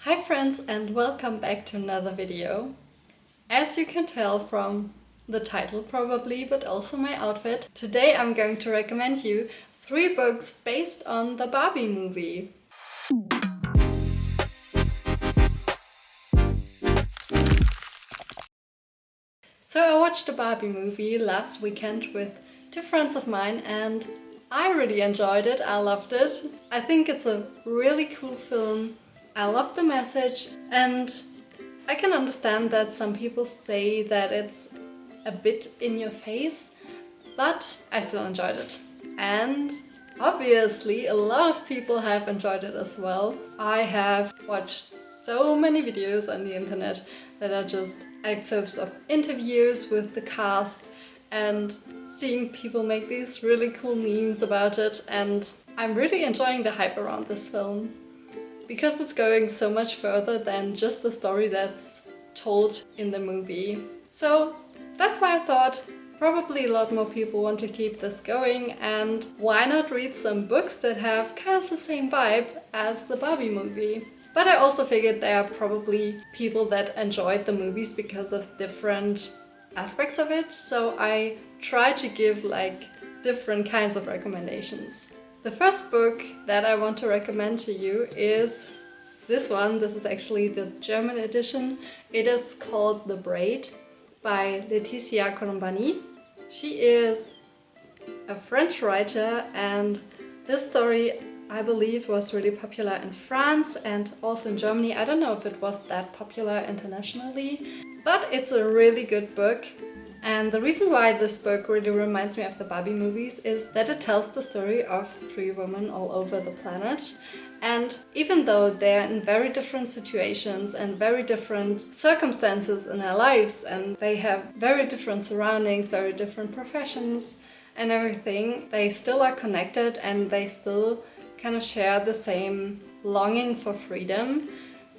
Hi friends, and welcome back to another video. As you can tell from the title probably, but also my outfit, today I'm going to recommend you 3 books based on the Barbie movie. So I watched the Barbie movie last weekend with 2 friends of mine and I really enjoyed it. I loved it. I think it's a really cool film. I love the message, and I can understand that some people say that it's a bit in your face, but I still enjoyed it. And obviously a lot of people have enjoyed it as well. I have watched so many videos on the internet that are just excerpts of interviews with the cast and seeing people make these really cool memes about it, and I'm really enjoying the hype around this film because it's going so much further than just the story that's told in the movie. So that's why I thought probably a lot more people want to keep this going, and why not read some books that have kind of the same vibe as the Barbie movie. But I also figured there are probably people that enjoyed the movies because of different aspects of it, so I tried to give different kinds of recommendations. The first book that I want to recommend to you is this one. This is actually the German edition. It is called The Braid by Laetitia Colombani. She is a French writer, and this story, I believe, was really popular in France and also in Germany. I don't know if it was that popular internationally, but it's a really good book. And the reason why this book really reminds me of the Barbie movies is that it tells the story of 3 women all over the planet. And even though they're in very different situations and very different circumstances in their lives, and they have very different surroundings, very different professions and everything, they still are connected and they still kind of share the same longing for freedom.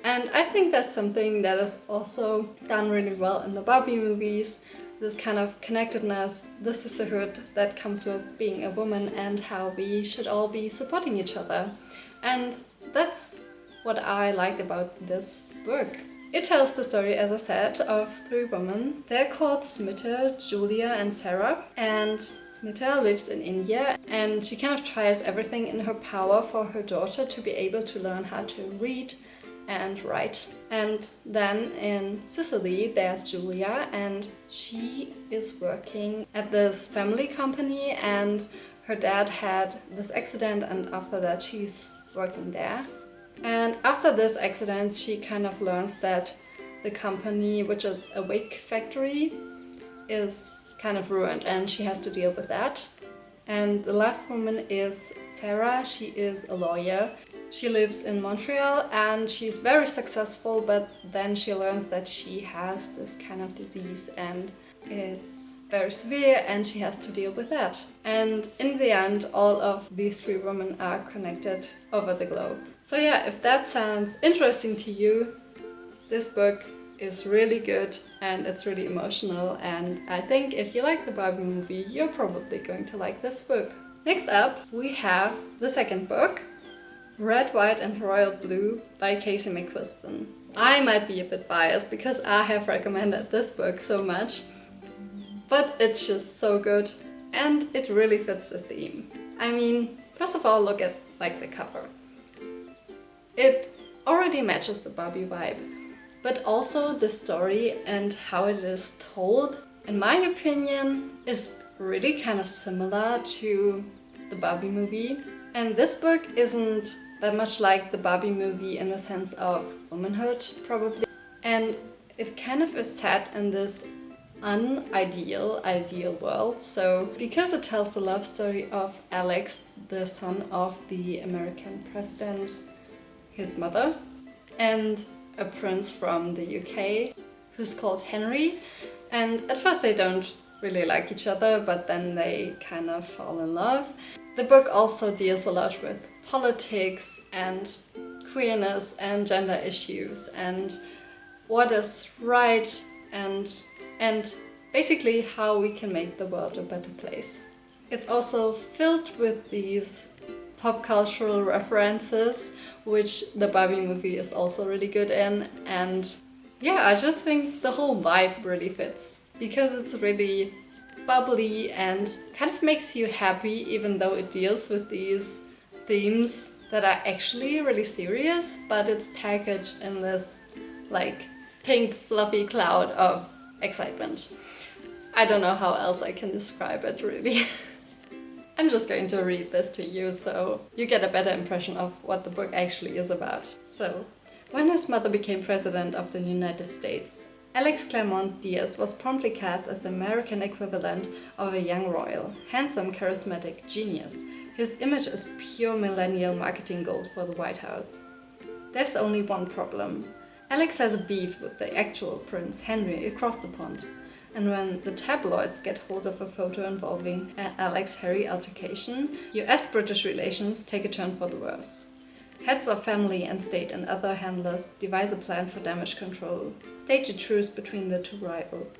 And I think that's something that is also done really well in the Barbie movies. This kind of connectedness, the sisterhood that comes with being a woman, and how we should all be supporting each other. And that's what I liked about this book. It tells the story, as I said, of 3 women. They're called Smita, Julia and Sarah. And Smita lives in India, and she kind of tries everything in her power for her daughter to be able to learn how to read and write. And then in Sicily there's Julia, and she is working at this family company, and her dad had this accident, and after that she's working there. And after this accident she kind of learns that the company, which is a wig factory, is kind of ruined, and she has to deal with that. And the last woman is Sarah. She is a lawyer. She lives in Montreal and she's very successful, but then she learns that she has this kind of disease and it's very severe, and she has to deal with that. And in the end, all of these 3 women are connected over the globe. So yeah, if that sounds interesting to you, this book is really good and it's really emotional, and I think if you like the Barbie movie, you're probably going to like this book. Next up, we have the second book, Red, White and Royal Blue by Casey McQuiston. I might be a bit biased because I have recommended this book so much, but it's just so good and it really fits the theme. I mean, first of all, look at the cover. It already matches the Barbie vibe, but also the story and how it is told, in my opinion, is really kind of similar to the Barbie movie. And this book isn't that much like the Barbie movie in the sense of womanhood, probably. And it kind of is set in this ideal world. So because it tells the love story of Alex, the son of the American president, his mother, and a prince from the UK who's called Henry. And at first they don't really like each other, but then they kind of fall in love. The book also deals a lot with politics and queerness and gender issues and what is right, and basically how we can make the world a better place. It's also filled with these pop cultural references, which the Barbie movie is also really good in. And yeah, I just think the whole vibe really fits because it's really bubbly and kind of makes you happy, even though it deals with these themes that are actually really serious, but it's packaged in this like pink fluffy cloud of excitement. I don't know how else I can describe it really. I'm just going to read this to you so you get a better impression of what the book actually is about. So, when his mother became president of the United States, Alex Claremont Diaz was promptly cast as the American equivalent of a young royal, handsome, charismatic genius. His image is pure millennial marketing gold for the White House. There's only one problem. Alex has a beef with the actual Prince Henry across the pond. And when the tabloids get hold of a photo involving an Alex-Harry altercation, US-British relations take a turn for the worse. Heads of family and state and other handlers devise a plan for damage control, stage a truce between the two rivals.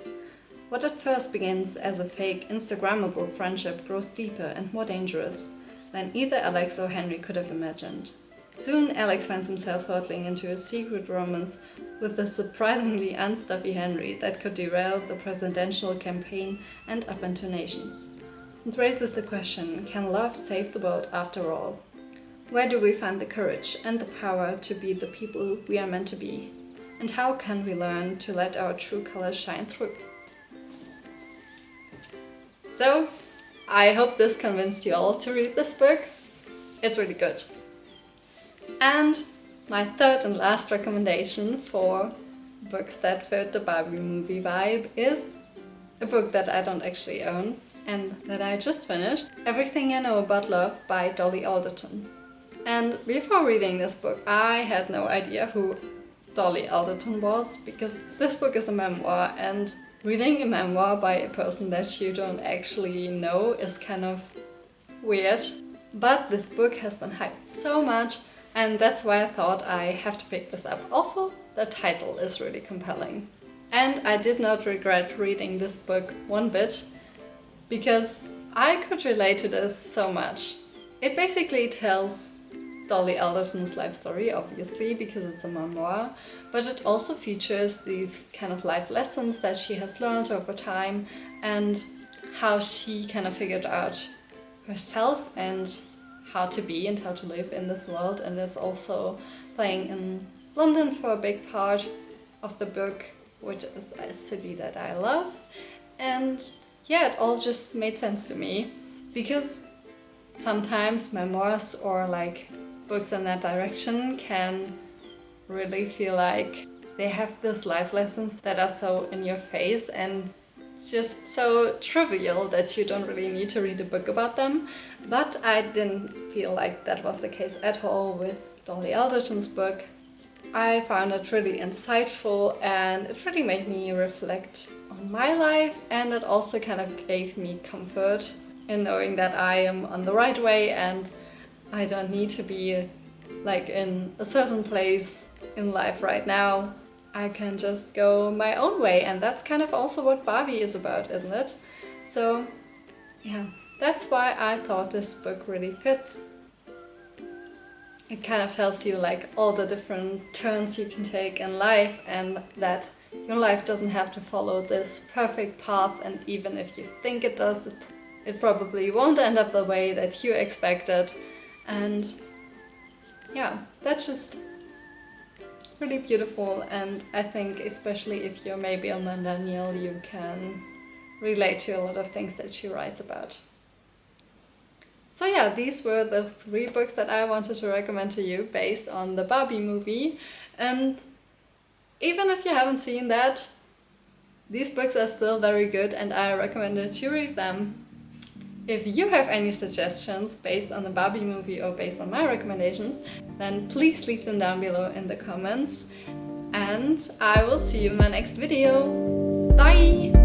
What at first begins as a fake, Instagrammable friendship grows deeper and more dangerous than either Alex or Henry could have imagined. Soon Alex finds himself hurtling into a secret romance with the surprisingly unstuffy Henry that could derail the presidential campaign and up into nations. It raises the question, can love save the world after all? Where do we find the courage and the power to be the people we are meant to be? And how can we learn to let our true colors shine through? So, I hope this convinced you all to read this book. It's really good. And my third and last recommendation for books that fit the Barbie movie vibe is a book that I don't actually own and that I just finished, Everything I Know About Love by Dolly Alderton. And before reading this book, I had no idea who Dolly Alderton was, because this book is a memoir, and reading a memoir by a person that you don't actually know is kind of weird. But this book has been hyped so much, and that's why I thought I have to pick this up. Also, the title is really compelling. And I did not regret reading this book one bit, because I could relate to this so much. It basically tells Dolly Alderton's life story, obviously, because it's a memoir, but it also features these kind of life lessons that she has learned over time and how she kind of figured out herself and how to be and how to live in this world. And it's also playing in London for a big part of the book, which is a city that I love. And yeah, it all just made sense to me, because sometimes memoirs or like books in that direction can really feel like they have these life lessons that are so in your face and just so trivial that you don't really need to read a book about them. But I didn't feel like that was the case at all with Dolly Alderton's book. I found it really insightful and it really made me reflect on my life, and it also kind of gave me comfort in knowing that I am on the right way and I don't need to be like in a certain place in life right now. I can just go my own way, and that's kind of also what Barbie is about, isn't it? So yeah, that's why I thought this book really fits. It kind of tells you like all the different turns you can take in life, and that your life doesn't have to follow this perfect path, and even if you think it does, it probably won't end up the way that you expected. And yeah, that's just really beautiful, and I think especially if you're maybe a millennial, you can relate to a lot of things that she writes about. So yeah, these were the 3 books that I wanted to recommend to you based on the Barbie movie. And even if you haven't seen that, these books are still very good and I recommend that you read them. If you have any suggestions based on the Barbie movie or based on my recommendations, then please leave them down below in the comments. And I will see you in my next video. Bye!